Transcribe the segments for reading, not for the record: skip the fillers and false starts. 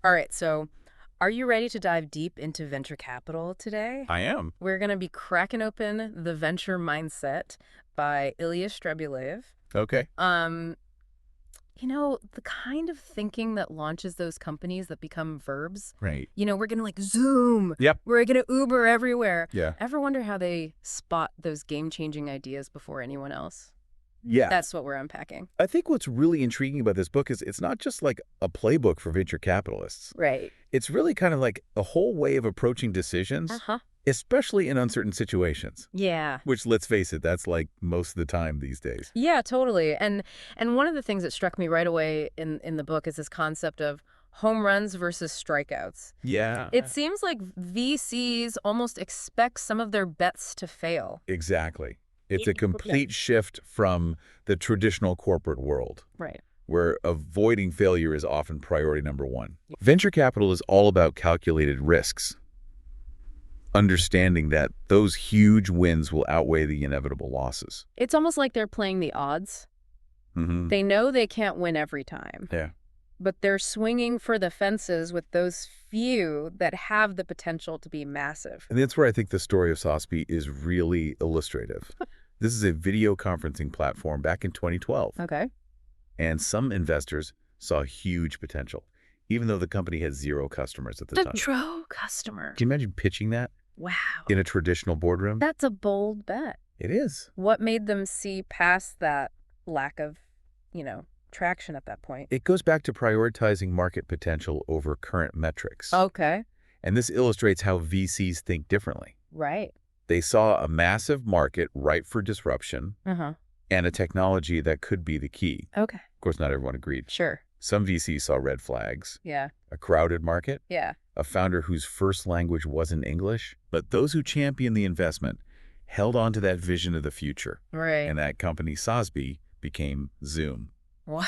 All right, so are you ready to dive deep into venture capital today? I am. We're going to be cracking open The Venture Mindset by Ilya Strebulev. Okay. Um, the kind of thinking that launches those companies that become verbs. Right. We're going to like Zoom. Yep. We're going to Uber everywhere. Yeah. Ever wonder how they spot those game-changing ideas before anyone else? Yeah. That's what we're unpacking. I think what's really intriguing about this book is it's not just like a playbook for venture capitalists. Right. It's really kind of like a whole way of approaching decisions, Uh-huh. especially in uncertain situations, Yeah. which, let's face it, that's like most of the time these days. Yeah, totally. And one of the things that struck me right away in the book is this concept of home runs versus strikeouts. Yeah. It seems like VCs almost expect some of their bets to fail. Exactly. It's a Yeah. complete shift from the traditional corporate world, Right. where avoiding failure is often priority number one. Venture capital is all about calculated risks, understanding that those huge wins will outweigh the inevitable losses. It's almost like they're playing the odds. Mm-hmm. They know they can't win every time, Yeah. but they're swinging for the fences with those few that have the potential to be massive. And that's where I think the story of Sospi is really illustrative. This is a video conferencing platform back in 2012, Okay. and some investors saw huge potential, even though the company had zero customers at the The time. Dro customer. Can you imagine pitching that Wow. in a traditional boardroom? That's a bold bet. It is. What made them see past that lack of, traction at that point? It goes back to prioritizing market potential over current metrics. Okay. And this illustrates how VCs think differently. Right. They saw a massive market ripe for disruption Uh-huh. and a technology that could be the key. Okay. Of course, not everyone agreed. Sure. Some VCs saw red flags, Yeah. a crowded market, Yeah. a founder whose first language wasn't English. But those who championed the investment held on to that vision of the future. Right. And that company, Sosby, became Zoom. Wow.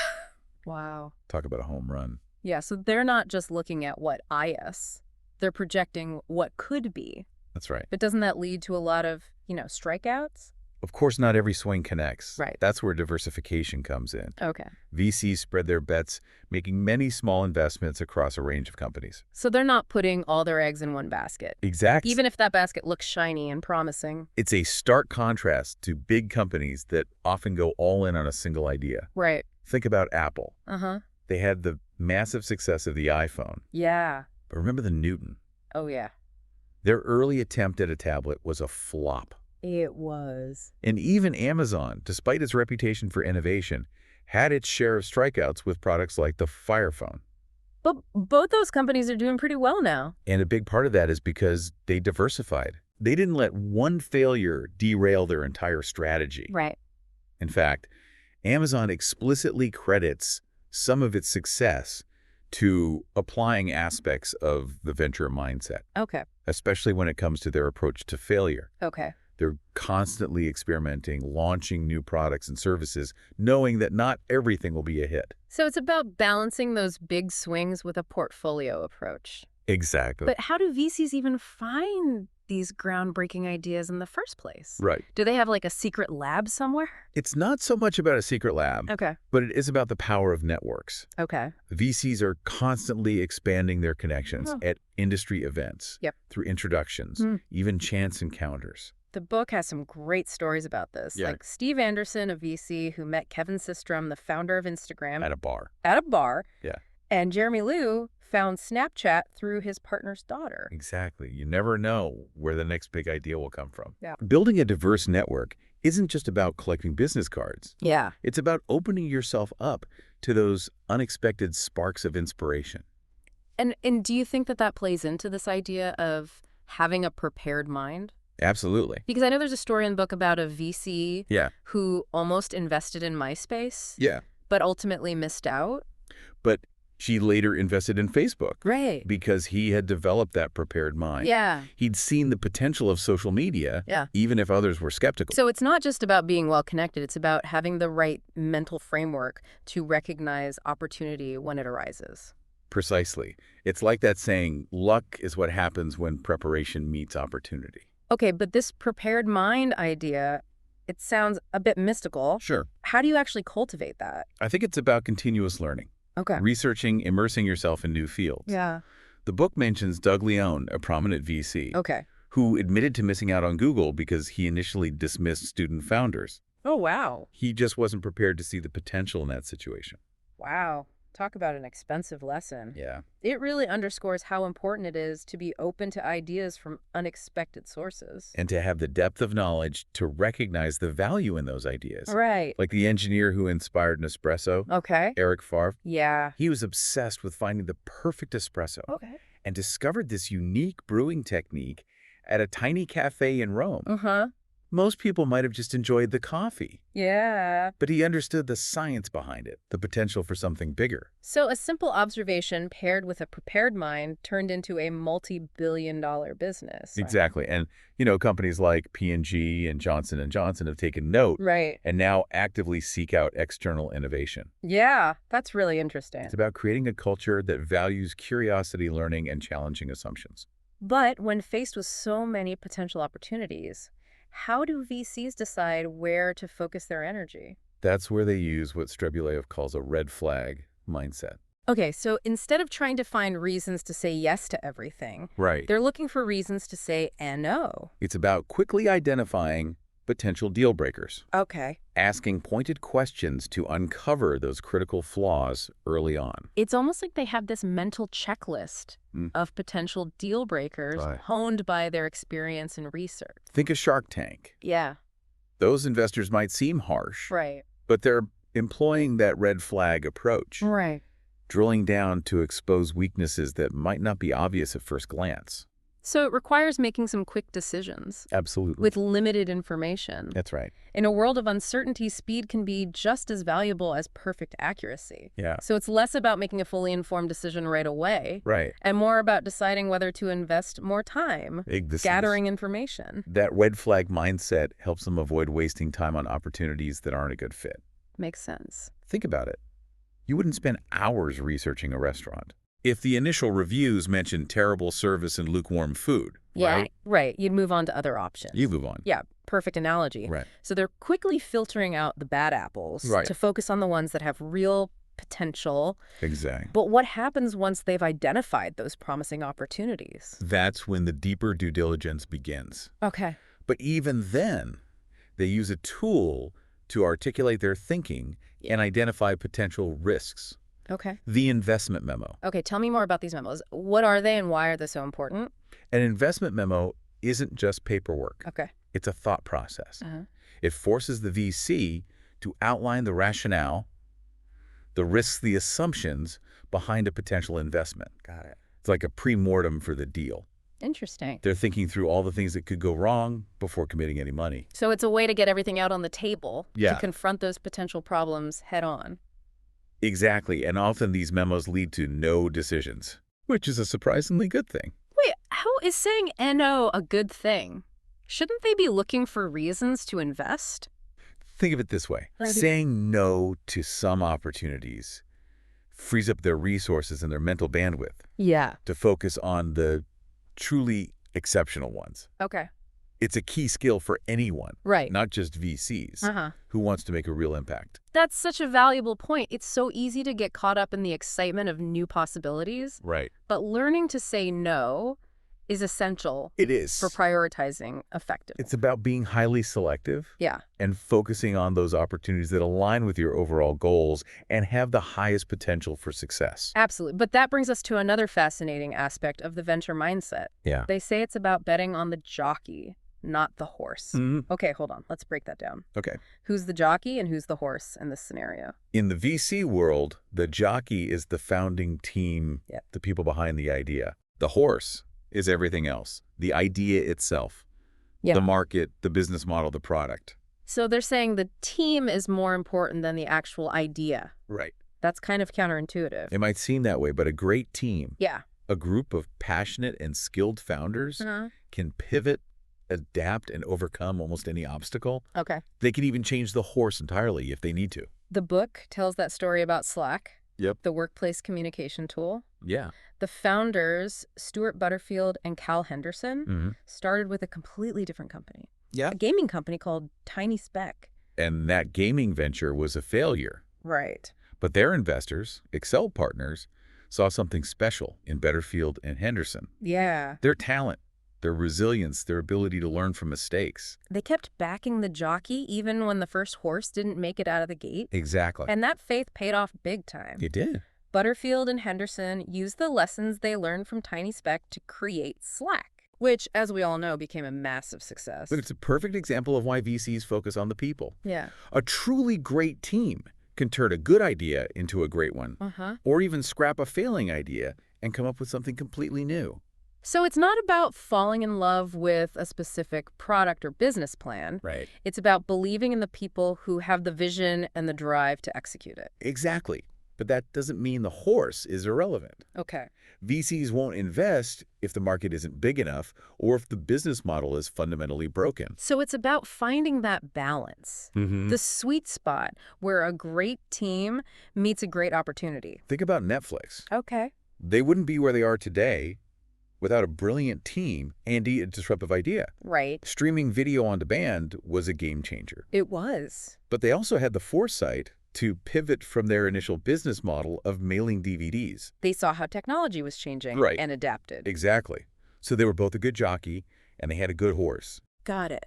Wow. Talk about a home run. Yeah, so they're not just looking at what IS, they're projecting what could be. That's right. But doesn't that lead to a lot of, strikeouts? Of course, not every swing connects. Right. That's where diversification comes in. Okay. VCs spread their bets, making many small investments across a range of companies. So they're not putting all their eggs in one basket, Exactly. even if that basket looks shiny and promising. It's a stark contrast to big companies that often go all in on a single idea. Right. Think about Apple. Uh-huh. They had the massive success of the iPhone. Yeah. But remember the Newton? Oh, yeah. Their early attempt at a tablet was a flop. It was. And even Amazon, despite its reputation for innovation, had its share of strikeouts with products like the Fire Phone. But both those companies are doing pretty well now. And a big part of that is because they diversified. They didn't let one failure derail their entire strategy. Right. In fact, Amazon explicitly credits some of its success to applying aspects of the venture mindset, Okay. especially when it comes to their approach to failure. Okay. They're constantly experimenting, launching new products and services, knowing that not everything will be a hit. So it's about balancing those big swings with a portfolio approach. Exactly. But how do VCs even find these groundbreaking ideas in the first place? Right. Do they have like a secret lab somewhere? It's not so much about a secret lab, Okay. but it is about the power of networks. Okay. VCs are constantly expanding their connections Oh. at industry events, Yep. through introductions, Hmm. even chance encounters. The book has some great stories about this. Yeah. Like Steve Anderson, a VC who met Kevin Systrom, the founder of Instagram, At a bar. at a bar. Yeah. And Jeremy Liu found Snapchat through his partner's daughter. Exactly. You never know where the next big idea will come from. Yeah. Building a diverse network isn't just about collecting business cards. Yeah. It's about opening yourself up to those unexpected sparks of inspiration. And do you think that that plays into this idea of having a prepared mind? Absolutely. Because I know there's a story in the book about a VC Yeah. who almost invested in MySpace, Yeah. but ultimately missed out. But she later invested in Facebook Right. because he had developed that prepared mind. Yeah. He'd seen the potential of social media, Yeah. even if others were skeptical. So it's not just about being well connected. It's about having the right mental framework to recognize opportunity when it arises. Precisely. It's like that saying, luck is what happens when preparation meets opportunity. Okay, but this prepared mind idea, it sounds a bit mystical. Sure. How do you actually cultivate that? I think it's about continuous learning. Okay. researching, immersing yourself in new fields. Yeah. The book mentions Doug Leone, a prominent VC, Okay. who admitted to missing out on Google because he initially dismissed student founders. Oh, wow. He just wasn't prepared to see the potential in that situation. Wow. Talk about an expensive lesson. Yeah. It really underscores how important it is to be open to ideas from unexpected sources. And to have the depth of knowledge to recognize the value in those ideas. Right. Like the engineer who inspired Nespresso, Okay. Eric Favre. Yeah. He was obsessed with finding the perfect espresso Okay. and discovered this unique brewing technique at a tiny cafe in Rome. Uh-huh. Most people might have just enjoyed the coffee, Yeah. but he understood the science behind it, the potential for something bigger. So a simple observation paired with a prepared mind turned into a multi-billion-dollar business. Exactly. And, companies like P&G and Johnson & Johnson have taken note Right. and now actively seek out external innovation. Yeah, that's really interesting. It's about creating a culture that values curiosity, learning, and challenging assumptions. But when faced with so many potential opportunities, how do VCs decide where to focus their energy? That's where they use what Strebulev calls a red flag mindset. Okay, so instead of trying to find reasons to say yes to everything, Right. they're looking for reasons to say no. It's about quickly identifying potential deal breakers, Okay. asking pointed questions to uncover those critical flaws early on. It's almost like they have this mental checklist of potential deal breakers Right. honed by their experience and research. Think of Shark Tank. Yeah, Those investors might seem harsh, right. but they're employing that red flag approach, Right. drilling down to expose weaknesses that might not be obvious at first glance. So it requires making some quick decisions Absolutely. with limited information. That's right. In a world of uncertainty, speed can be just as valuable as perfect accuracy. Yeah. So it's less about making a fully informed decision right away Right. and more about deciding whether to invest more time gathering information. That red flag mindset helps them avoid wasting time on opportunities that aren't a good fit. Makes sense. Think about it. You wouldn't spend hours researching a restaurant if the initial reviews mentioned terrible service and lukewarm food. Yeah, right. You'd move on to other options. You move on. Yeah, perfect analogy. Right. So they're quickly filtering out the bad apples Right. to focus on the ones that have real potential. Exactly. But what happens once they've identified those promising opportunities? That's when the deeper due diligence begins. Okay. But even then, they use a tool to articulate their thinking and identify potential risks. Okay. The investment memo. Okay, tell me more about these memos. What are they and why are they so important? An investment memo isn't just paperwork. Okay. It's a thought process. Uh-huh. It forces the VC to outline the rationale, the risks, the assumptions behind a potential investment. Got it. It's like a pre-mortem for the deal. Interesting. They're thinking through all the things that could go wrong before committing any money. So it's a way to get everything out on the table Yeah. to confront those potential problems head on. Exactly, and often these memos lead to no decisions, which is a surprisingly good thing. Wait, how is saying NO a good thing? Shouldn't they be looking for reasons to invest? Think of it this way. Right. Saying no to some opportunities frees up their resources and their mental bandwidth Yeah. to focus on the truly exceptional ones. Okay. It's a key skill for anyone, Right. not just VCs, Uh-huh. who wants to make a real impact. That's such a valuable point. It's so easy to get caught up in the excitement of new possibilities, Right. but learning to say no is essential It is. for prioritizing effectively. It's about being highly selective Yeah. and focusing on those opportunities that align with your overall goals and have the highest potential for success. Absolutely. But that brings us to another fascinating aspect of the venture mindset. Yeah. They say it's about betting on the jockey, not the horse. Okay, hold on. Let's break that down. Okay. Who's the jockey and who's the horse in this scenario? In the VC world, the jockey is the founding team, Yep. the people behind the idea. The horse is everything else, the idea itself, Yeah. the market, the business model, the product. So they're saying the team is more important than the actual idea. Right. That's kind of counterintuitive. It might seem that way, but a great team, Yeah. a group of passionate and skilled founders Uh-huh. can pivot, adapt, and overcome almost any obstacle. Okay. They can even change the horse entirely if they need to. The book tells that story about Slack, Yep. the workplace communication tool. Yeah. The founders, Stuart Butterfield and Cal Henderson, Mm-hmm. started with a completely different company. Yeah. A gaming company called Tiny Speck. And that gaming venture was a failure. Right. But their investors, Excel partners, saw something special in Butterfield and Henderson. Yeah. Their talent, their resilience, their ability to learn from mistakes. They kept backing the jockey even when the first horse didn't make it out of the gate. Exactly. And that faith paid off big time. It did. Butterfield and Henderson used the lessons they learned from Tiny Speck to create Slack, which, as we all know, became a massive success. But it's a perfect example of why VCs focus on the people. Yeah. A truly great team can turn a good idea into a great one, or even scrap a failing idea and come up with something completely new. So it's not about falling in love with a specific product or business plan. Right. It's about believing in the people who have the vision and the drive to execute it. Exactly. But that doesn't mean the horse is irrelevant. Okay. VCs won't invest if the market isn't big enough or if the business model is fundamentally broken. So it's about finding that balance, the sweet spot where a great team meets a great opportunity. Think about Netflix. Okay. They wouldn't be where they are today without a brilliant team and a disruptive idea. Right. Streaming video on demand was a game changer. It was. But they also had the foresight to pivot from their initial business model of mailing DVDs. They saw how technology was changing Right. and adapted. Exactly. So they were both a good jockey and they had a good horse. Got it.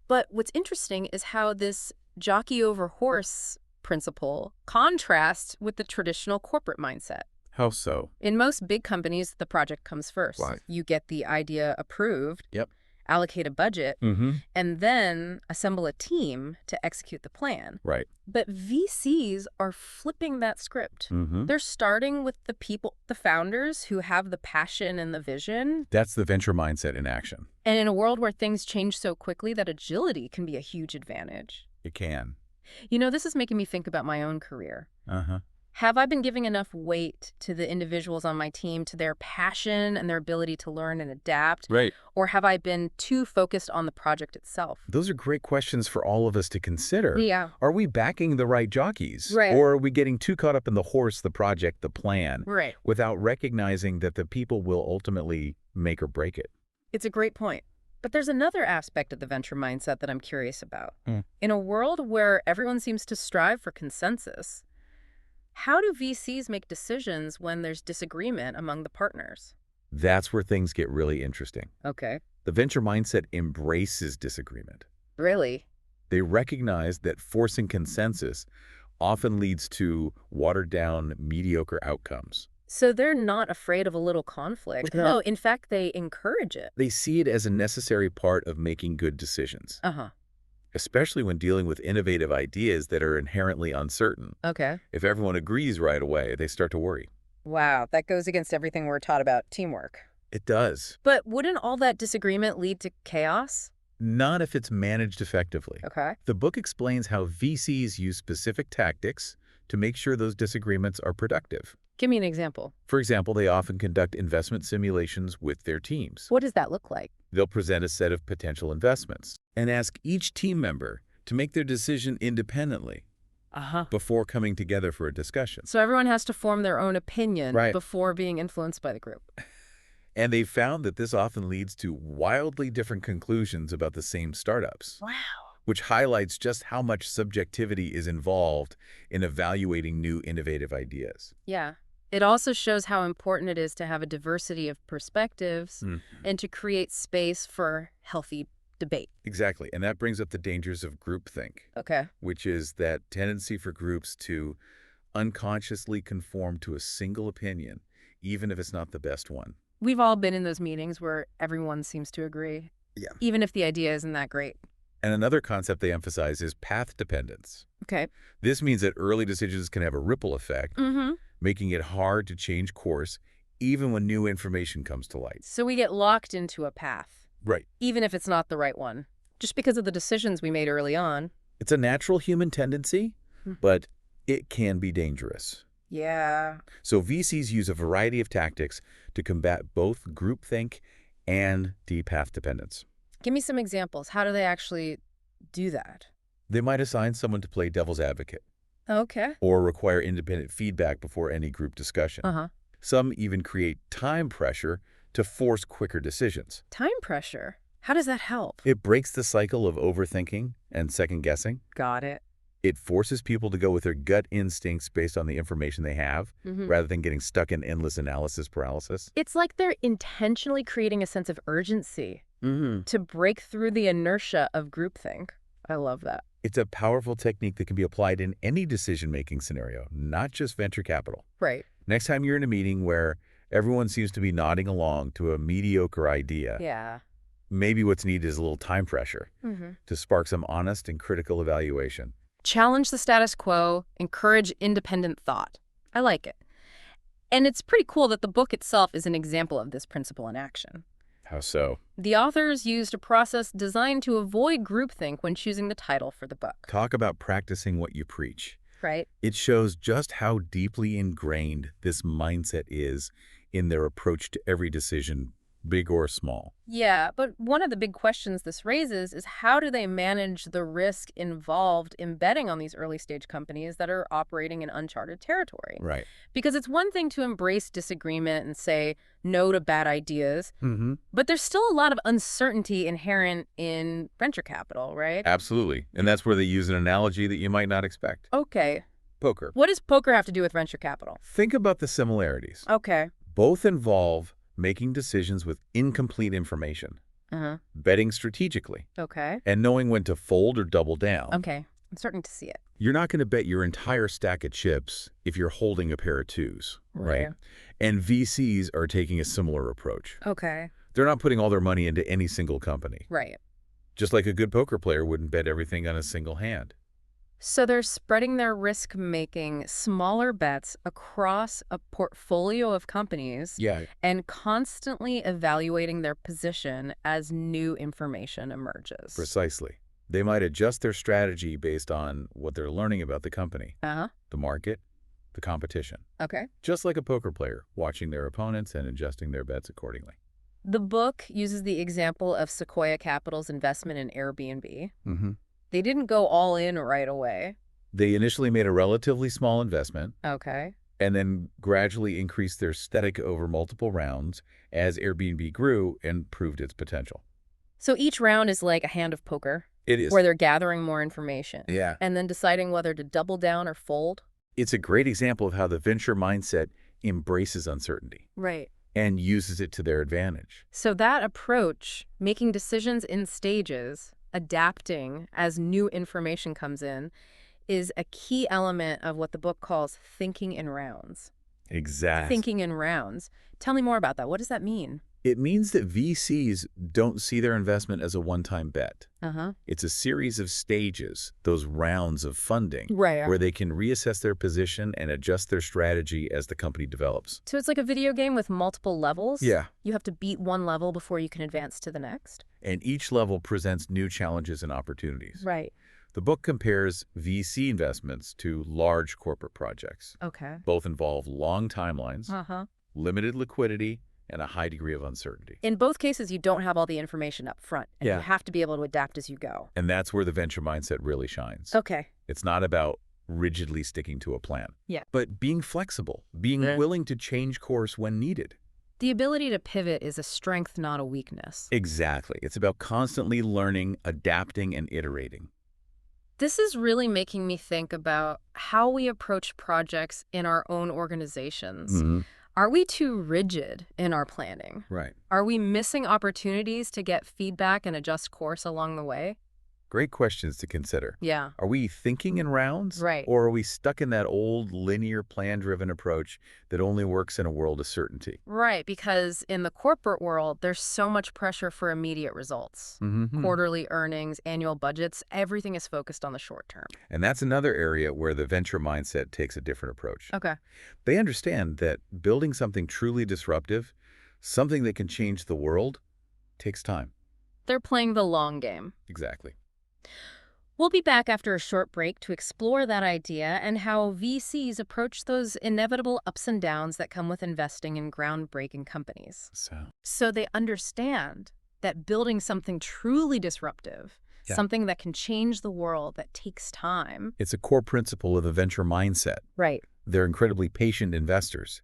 But what's interesting is how this jockey over horse principle contrasts with the traditional corporate mindset. How so? In most big companies, the project comes first. Right. You get the idea approved, Yep. allocate a budget, Mm-hmm. and then assemble a team to execute the plan. Right. But VCs are flipping that script. Mm-hmm. They're starting with the people, the founders who have the passion and the vision. That's the venture mindset in action. And in a world where things change so quickly, that agility can be a huge advantage. It can. You know, this is making me think about my own career. Uh-huh. Have I been giving enough weight to the individuals on my team, to their passion and their ability to learn and adapt? Right. Or have I been too focused on the project itself? Those are great questions for all of us to consider. Yeah. Are we backing the right jockeys? Right. Or are we getting too caught up in the horse, the project, the plan, Right. without recognizing that the people will ultimately make or break it? It's a great point. But there's another aspect of the venture mindset that I'm curious about. In a world where everyone seems to strive for consensus, how do VCs make decisions when there's disagreement among the partners? That's where things get really interesting. Okay. The venture mindset embraces disagreement. Really? They recognize that forcing consensus often leads to watered-down, mediocre outcomes. So they're not afraid of a little conflict. No. No, in fact, they encourage it. They see it as a necessary part of making good decisions, Uh-huh. especially when dealing with innovative ideas that are inherently uncertain. Okay. If everyone agrees right away, they start to worry. Wow, that goes against everything we're taught about teamwork. It does. But wouldn't all that disagreement lead to chaos? Not if it's managed effectively. Okay. The book explains how VCs use specific tactics to make sure those disagreements are productive. Give me an example. For example, they often conduct investment simulations with their teams. What does that look like? They'll present a set of potential investments and ask each team member to make their decision independently Uh-huh. before coming together for a discussion. So everyone has to form their own opinion Right. before being influenced by the group. And they've found that this often leads to wildly different conclusions about the same startups, Wow. which highlights just how much subjectivity is involved in evaluating new innovative ideas. Yeah. It also shows how important it is to have a diversity of perspectives and to create space for healthy debate. Exactly. And that brings up the dangers of groupthink, Okay. which is that tendency for groups to unconsciously conform to a single opinion, even if it's not the best one. We've all been in those meetings where everyone seems to agree. Yeah. Even if the idea isn't that great. And another concept they emphasize is path dependence. Okay. This means that early decisions can have a ripple effect, Mm-hmm. making it hard to change course even when new information comes to light. So we get locked into a path, Right. even if it's not the right one, just because of the decisions we made early on. It's a natural human tendency, but it can be dangerous. Yeah. So VCs use a variety of tactics to combat both groupthink and deep path dependence. Give me some examples. How do they actually do that? They might assign someone to play devil's advocate Okay. or require independent feedback before any group discussion. Uh-huh. Some even create time pressure to force quicker decisions. Time pressure. How does that help? It breaks the cycle of overthinking and second-guessing. Got it. It forces people to go with their gut instincts based on the information they have, rather than getting stuck in endless analysis paralysis. It's like they're intentionally creating a sense of urgency to break through the inertia of groupthink. I love that. It's a powerful technique that can be applied in any decision-making scenario, not just venture capital. Right. Next time you're in a meeting where everyone seems to be nodding along to a mediocre idea, Yeah. maybe what's needed is a little time pressure to spark some honest and critical evaluation. Challenge the status quo, encourage independent thought. I like it. And it's pretty cool that the book itself is an example of this principle in action. How so? The authors used a process designed to avoid groupthink when choosing the title for the book. Talk about practicing what you preach. Right? It shows just how deeply ingrained this mindset is in their approach to every decision, big or small. Yeah, but one of the big questions this raises is how do they manage the risk involved in betting on these early stage companies that are operating in uncharted territory? Right. Because it's one thing to embrace disagreement and say no to bad ideas, but there's still a lot of uncertainty inherent in venture capital, right? Absolutely. And that's where they use an analogy that you might not expect. Okay. Poker. What does poker have to do with venture capital? Think about the similarities. Okay. Both involve making decisions with incomplete information, betting strategically, Okay. and knowing when to fold or double down. Okay. I'm starting to see it. You're not going to bet your entire stack of chips if you're holding a pair of twos, right? And VCs are taking a similar approach. Okay. They're not putting all their money into any single company. Right. Just like a good poker player wouldn't bet everything on a single hand. So they're spreading their risk-making smaller bets across a portfolio of companies and constantly evaluating their position as new information emerges. Precisely. They might adjust their strategy based on what they're learning about the company, the market, the competition. Okay. Just like a poker player, watching their opponents and adjusting their bets accordingly. The book uses the example of Sequoia Capital's investment in Airbnb. They didn't go all in right away. They initially made a relatively small investment. Okay. And then gradually increased their stake over multiple rounds as Airbnb grew and proved its potential. So each round is like a hand of poker. It is. Where they're gathering more information. Yeah. And then deciding whether to double down or fold. It's a great example of how the venture mindset embraces uncertainty. Right. And uses it to their advantage. So that approach, making decisions in stages, adapting as new information comes in, is a key element of what the book calls thinking in rounds. Exactly. Thinking in rounds. Tell me more about that. What does that mean? It means that VCs don't see their investment as a one-time bet. It's a series of stages, those rounds of funding, where they can reassess their position and adjust their strategy as the company develops. So it's like a video game with multiple levels? Yeah. You have to beat one level before you can advance to the next? And each level presents new challenges and opportunities. Right. The book compares VC investments to large corporate projects. Okay. Both involve long timelines, limited liquidity, and a high degree of uncertainty. In both cases, you don't have all the information up front, and you have to be able to adapt as you go. And that's where the venture mindset really shines. Okay. It's not about rigidly sticking to a plan, but being flexible, being willing to change course when needed. The ability to pivot is a strength, not a weakness. Exactly. It's about constantly learning, adapting, and iterating. This is really making me think about how we approach projects in our own organizations. Are we too rigid in our planning? Right. Are we missing opportunities to get feedback and adjust course along the way? Great questions to consider. Yeah. Are we thinking in rounds? Right. Or are we stuck in that old linear plan-driven approach that only works in a world of certainty? Right, because in the corporate world, there's so much pressure for immediate results. Quarterly earnings, annual budgets, everything is focused on the short term. And that's another area where the venture mindset takes a different approach. Okay. They understand that building something truly disruptive, something that can change the world, takes time. They're playing the long game. Exactly. We'll be back after a short break to explore that idea and how VCs approach those inevitable ups and downs that come with investing in groundbreaking companies. So they understand that building something truly disruptive, something that can change the world, that takes time. It's a core principle of the venture mindset. Right. They're incredibly patient investors,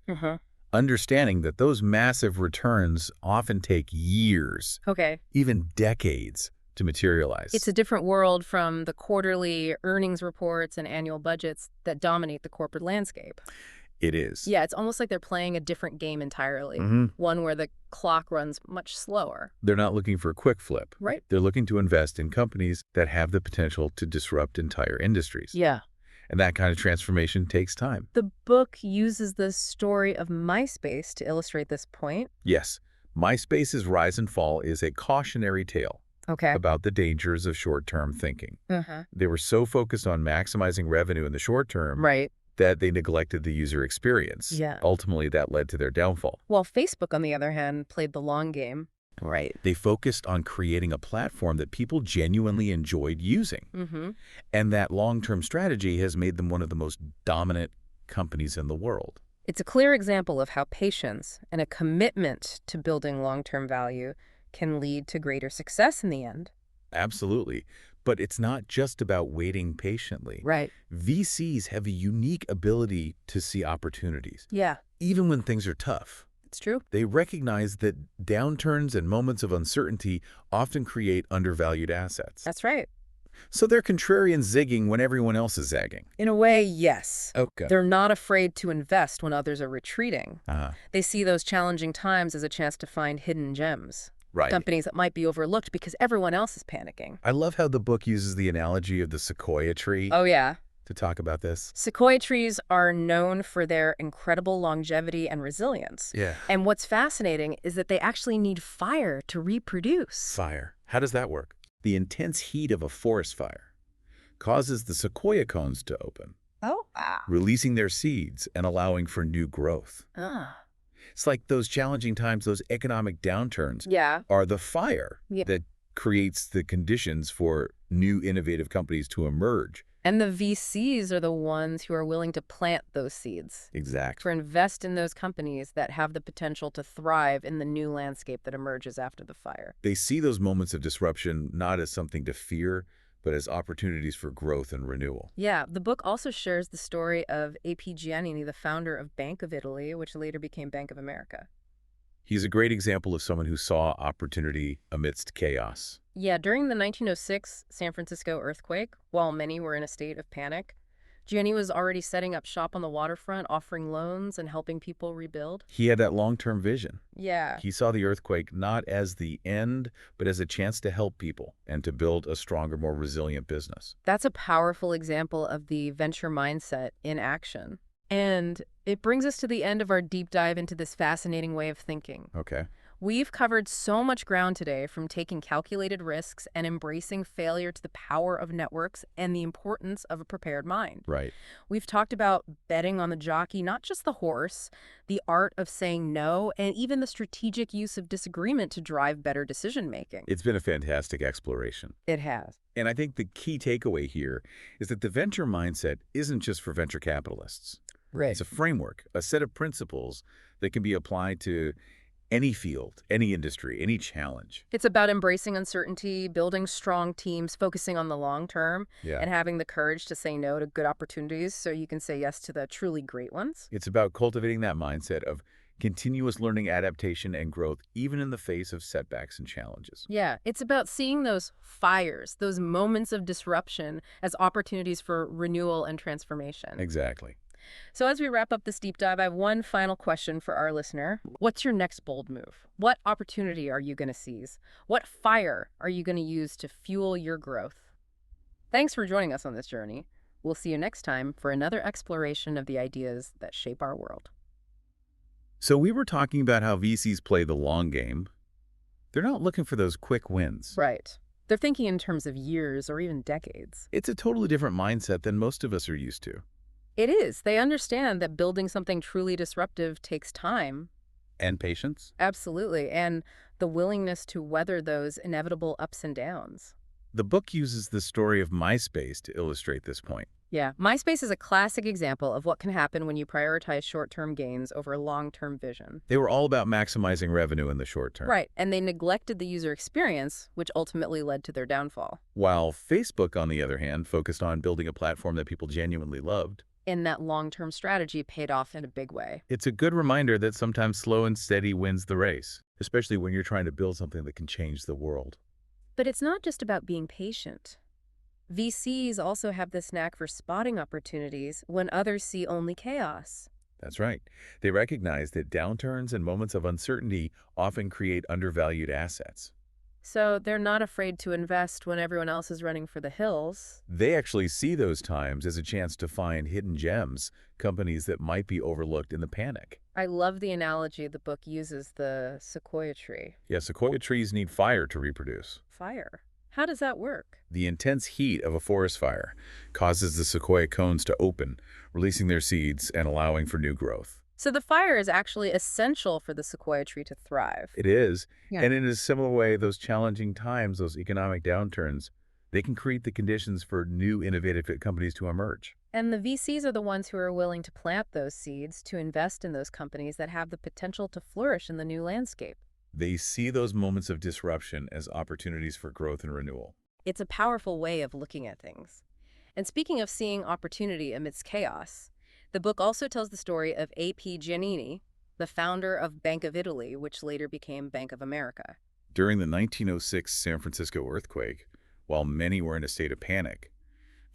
understanding that those massive returns often take years, even decades, to materialize. It's a different world from the quarterly earnings reports and annual budgets that dominate the corporate landscape. It is. Yeah, it's almost like they're playing a different game entirely, one where the clock runs much slower. They're not looking for a quick flip. Right. They're looking to invest in companies that have the potential to disrupt entire industries. Yeah. And that kind of transformation takes time. The book uses the story of MySpace to illustrate this point. Yes. MySpace's rise and fall is a cautionary tale about the dangers of short-term thinking. They were so focused on maximizing revenue in the short term that they neglected the user experience. Yeah. Ultimately, that led to their downfall. While Facebook, on the other hand, played the long game. Right. They focused on creating a platform that people genuinely enjoyed using. And that long-term strategy has made them one of the most dominant companies in the world. It's a clear example of how patience and a commitment to building long-term value can lead to greater success in the end. Absolutely. But it's not just about waiting patiently. Right. VCs have a unique ability to see opportunities. Yeah. Even when things are tough. It's true. They recognize that downturns and moments of uncertainty often create undervalued assets. That's right. So they're contrarian zigging when everyone else is zagging. In a way, yes. Okay. They're not afraid to invest when others are retreating. They see those challenging times as a chance to find hidden gems. Right. Companies that might be overlooked because everyone else is panicking. I love how the book uses the analogy of the sequoia tree. Oh, yeah. To talk about this. Sequoia trees are known for their incredible longevity and resilience. Yeah. And what's fascinating is that they actually need fire to reproduce. Fire. How does that work? The intense heat of a forest fire causes the sequoia cones to open. Oh, wow. Releasing their seeds and allowing for new growth. It's like those challenging times, those economic downturns are the fire that creates the conditions for new innovative companies to emerge. And the VCs are the ones who are willing to plant those seeds. Exactly. To invest in those companies that have the potential to thrive in the new landscape that emerges after the fire. They see those moments of disruption not as something to fear, but as opportunities for growth and renewal. Yeah, the book also shares the story of A.P. Giannini, the founder of Bank of Italy, which later became Bank of America. He's a great example of someone who saw opportunity amidst chaos. Yeah, during the 1906 San Francisco earthquake, while many were in a state of panic, Giannini was already setting up shop on the waterfront, offering loans and helping people rebuild. He had that long-term vision. Yeah. He saw the earthquake not as the end, but as a chance to help people and to build a stronger, more resilient business. That's a powerful example of the venture mindset in action. And it brings us to the end of our deep dive into this fascinating way of thinking. Okay. We've covered so much ground today, from taking calculated risks and embracing failure to the power of networks and the importance of a prepared mind. Right. We've talked about betting on the jockey, not just the horse, the art of saying no, and even the strategic use of disagreement to drive better decision-making. It's been a fantastic exploration. It has. And I think the key takeaway here is that the venture mindset isn't just for venture capitalists. Right. It's a framework, a set of principles that can be applied to any field, any industry, any challenge. It's about embracing uncertainty, building strong teams, focusing on the long term, and having the courage to say no to good opportunities so you can say yes to the truly great ones. It's about cultivating that mindset of continuous learning, adaptation, and growth, even in the face of setbacks and challenges. Yeah, it's about seeing those fires, those moments of disruption, as opportunities for renewal and transformation. Exactly. So as we wrap up this deep dive, I have one final question for our listener. What's your next bold move? What opportunity are you going to seize? What fire are you going to use to fuel your growth? Thanks for joining us on this journey. We'll see you next time for another exploration of the ideas that shape our world. So we were talking about how VCs play the long game. They're not looking for those quick wins. Right. They're thinking in terms of years or even decades. It's a totally different mindset than most of us are used to. It is. They understand that building something truly disruptive takes time. And patience? Absolutely. And the willingness to weather those inevitable ups and downs. The book uses the story of MySpace to illustrate this point. Yeah. MySpace is a classic example of what can happen when you prioritize short-term gains over long-term vision. They were all about maximizing revenue in the short term. Right. And they neglected the user experience, which ultimately led to their downfall. While Facebook, on the other hand, focused on building a platform that people genuinely loved. And that long-term strategy paid off in a big way. It's a good reminder that sometimes slow and steady wins the race, especially when you're trying to build something that can change the world. But it's not just about being patient. VCs also have this knack for spotting opportunities when others see only chaos. That's right. They recognize that downturns and moments of uncertainty often create undervalued assets. So they're not afraid to invest when everyone else is running for the hills. They actually see those times as a chance to find hidden gems, companies that might be overlooked in the panic. I love the analogy the book uses, the sequoia tree. Yeah, sequoia trees need fire to reproduce. Fire? How does that work? The intense heat of a forest fire causes the sequoia cones to open, releasing their seeds and allowing for new growth. So the fire is actually essential for the sequoia tree to thrive. It is. Yeah. And in a similar way, those challenging times, those economic downturns, they can create the conditions for new innovative companies to emerge. And the VCs are the ones who are willing to plant those seeds, to invest in those companies that have the potential to flourish in the new landscape. They see those moments of disruption as opportunities for growth and renewal. It's a powerful way of looking at things. And speaking of seeing opportunity amidst chaos, the book also tells the story of A.P. Giannini, the founder of Bank of Italy, which later became Bank of America. During the 1906 San Francisco earthquake, while many were in a state of panic,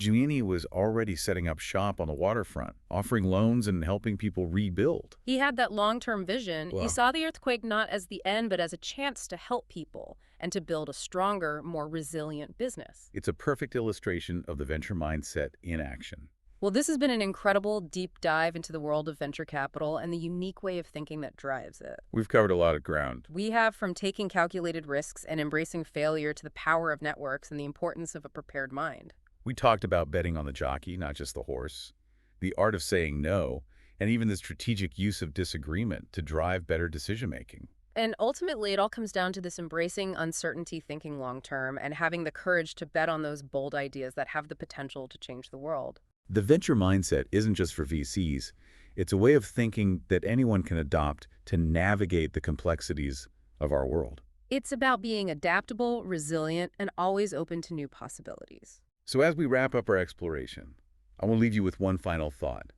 Giannini was already setting up shop on the waterfront, offering loans and helping people rebuild. He had that long-term vision. Wow. He saw the earthquake not as the end, but as a chance to help people and to build a stronger, more resilient business. It's a perfect illustration of the venture mindset in action. Well, this has been an incredible deep dive into the world of venture capital and the unique way of thinking that drives it. We've covered a lot of ground. We have from taking calculated risks and embracing failure to the power of networks and the importance of a prepared mind. We talked about betting on the jockey, not just the horse, the art of saying no, and even the strategic use of disagreement to drive better decision-making. And ultimately, it all comes down to this embracing uncertainty, thinking long-term, and having the courage to bet on those bold ideas that have the potential to change the world. The venture mindset isn't just for VCs. It's a way of thinking that anyone can adopt to navigate the complexities of our world. It's about being adaptable, resilient, and always open to new possibilities. So as we wrap up our exploration, I want to leave you with one final thought.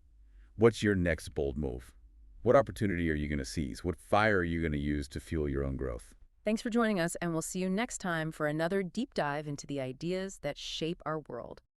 What's your next bold move? What opportunity are you going to seize? What fire are you going to use to fuel your own growth? Thanks for joining us, and we'll see you next time for another deep dive into the ideas that shape our world.